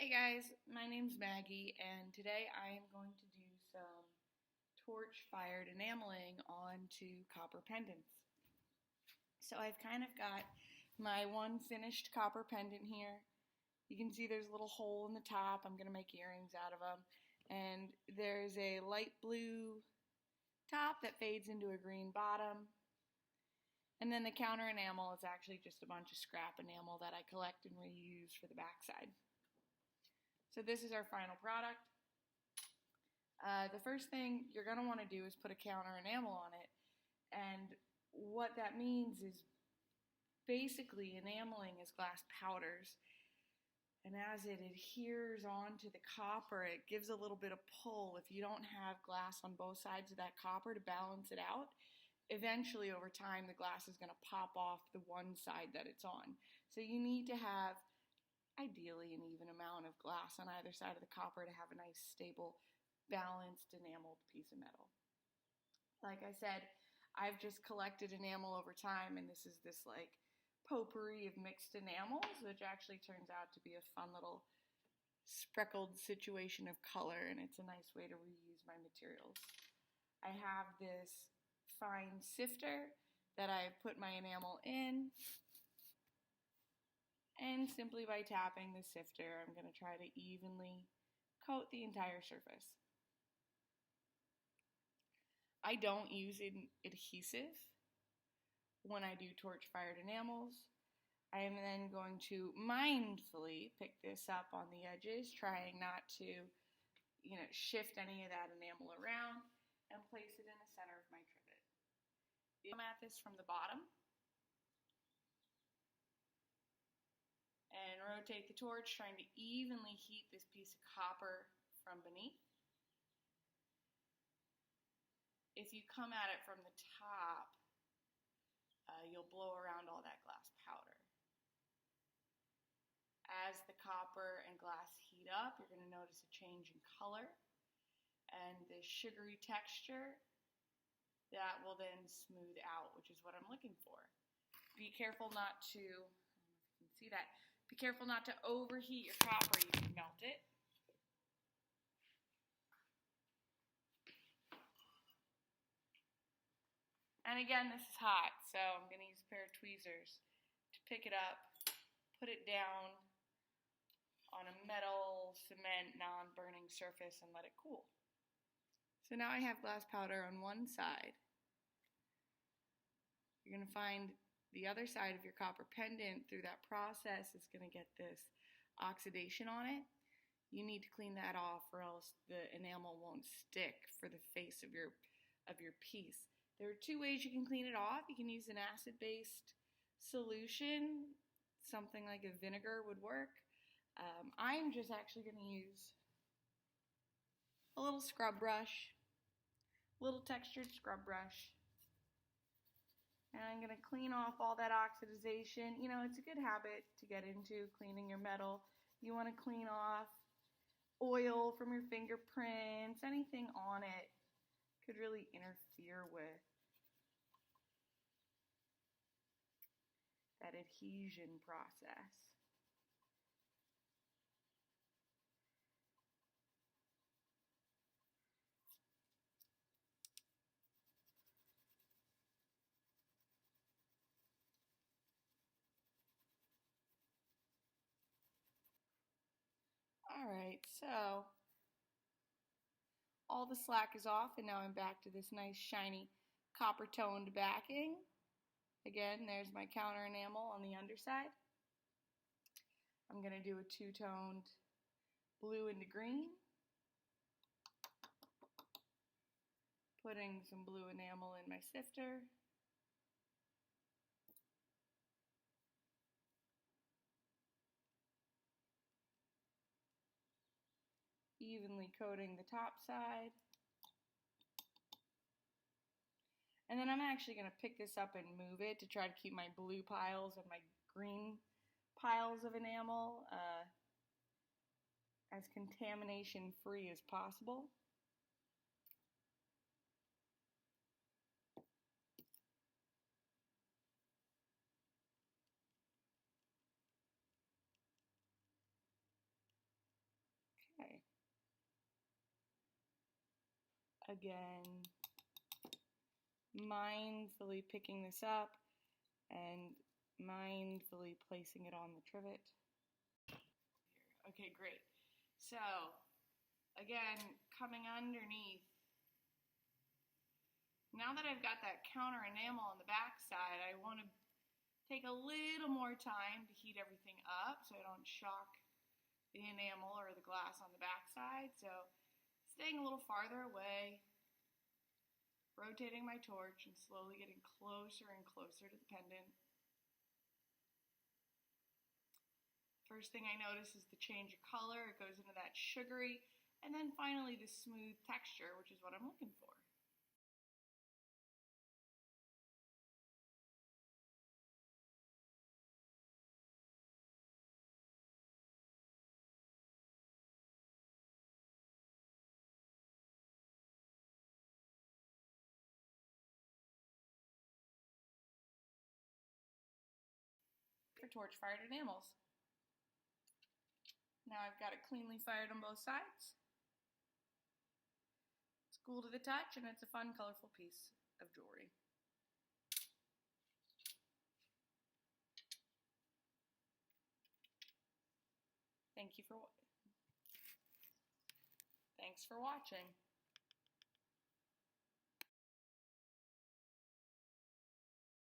Hey guys, my name's Maggie, and today I am going to do some torch-fired enameling onto copper pendants. So I've kind of got my one finished copper pendant here. You can see there's a little hole in the top. I'm going to make earrings out of them. And there's a light blue top that fades into a green bottom. And then the counter enamel is actually just a bunch of scrap enamel that I collect and reuse for the backside. So this is our final product. The first thing you're going to want to do is put a counter enamel on it. And what that means is basically enameling is glass powders. And as it adheres onto the copper, it gives a little bit of pull. If you don't have glass on both sides of that copper to balance it out, eventually over time the glass is going to pop off the one side that it's on. So you need to have ideally an even amount of glass on either side of the copper to have a nice, stable, balanced, enameled piece of metal. Like I said, I've just collected enamel over time, and this is this like potpourri of mixed enamels, which actually turns out to be a fun little speckled situation of color, and it's a nice way to reuse my materials. I have this fine sifter that I've put my enamel in. And simply by tapping the sifter, I'm going to try to evenly coat the entire surface. I don't use an adhesive when I do torch-fired enamels. I am then going to mindfully pick this up on the edges, trying not to, shift any of that enamel around, and place it in the center of my trivet. Come at this from the bottom and rotate the torch, trying to evenly heat this piece of copper from beneath. If you come at it from the top, you'll blow around all that glass powder. As the copper and glass heat up, you're going to notice a change in color and the sugary texture that will then smooth out, which is what I'm looking for. Be careful not to, I don't know if you can see that, be careful not to overheat your copper, you can melt it. And again, this is hot, so I'm going to use a pair of tweezers to pick it up, put it down on a metal, cement, non-burning surface and let it cool. So now I have glass powder on one side. You're going to find the other side of your copper pendant through that process is going to get this oxidation on it. You need to clean that off or else the enamel won't stick for the face of your piece. There are two ways you can clean it off. You can use an acid-based solution. Something like a vinegar would work. I'm just actually going to use a little scrub brush, a little textured scrub brush. And I'm going to clean off all that oxidization. It's a good habit to get into, cleaning your metal. You want to clean off oil from your fingerprints. Anything on it could really interfere with that adhesion process. Alright, so all the slack is off, and now I'm back to this nice shiny copper toned backing. Again, there's my counter enamel on the underside. I'm going to do a two-toned blue into green. Putting some blue enamel in my sifter. Evenly coating the top side. And then I'm actually going to pick this up and move it to try to keep my blue piles and my green piles of enamel as contamination free as possible. again, mindfully picking this up and mindfully placing it on the trivet. Okay, great. So, again, coming underneath. Now that I've got that counter enamel on the back side, I want to take a little more time to heat everything up so I don't shock the enamel or the glass on the back side. So, staying a little farther away, rotating my torch and slowly getting closer and closer to the pendant. First thing I notice is the change of color. It goes into that sugary, and then finally the smooth texture, which is what I'm looking for. For torch fired enamels. Now I've got it cleanly fired on both sides. It's cool to the touch, and it's a fun, colorful piece of jewelry. Thanks for watching.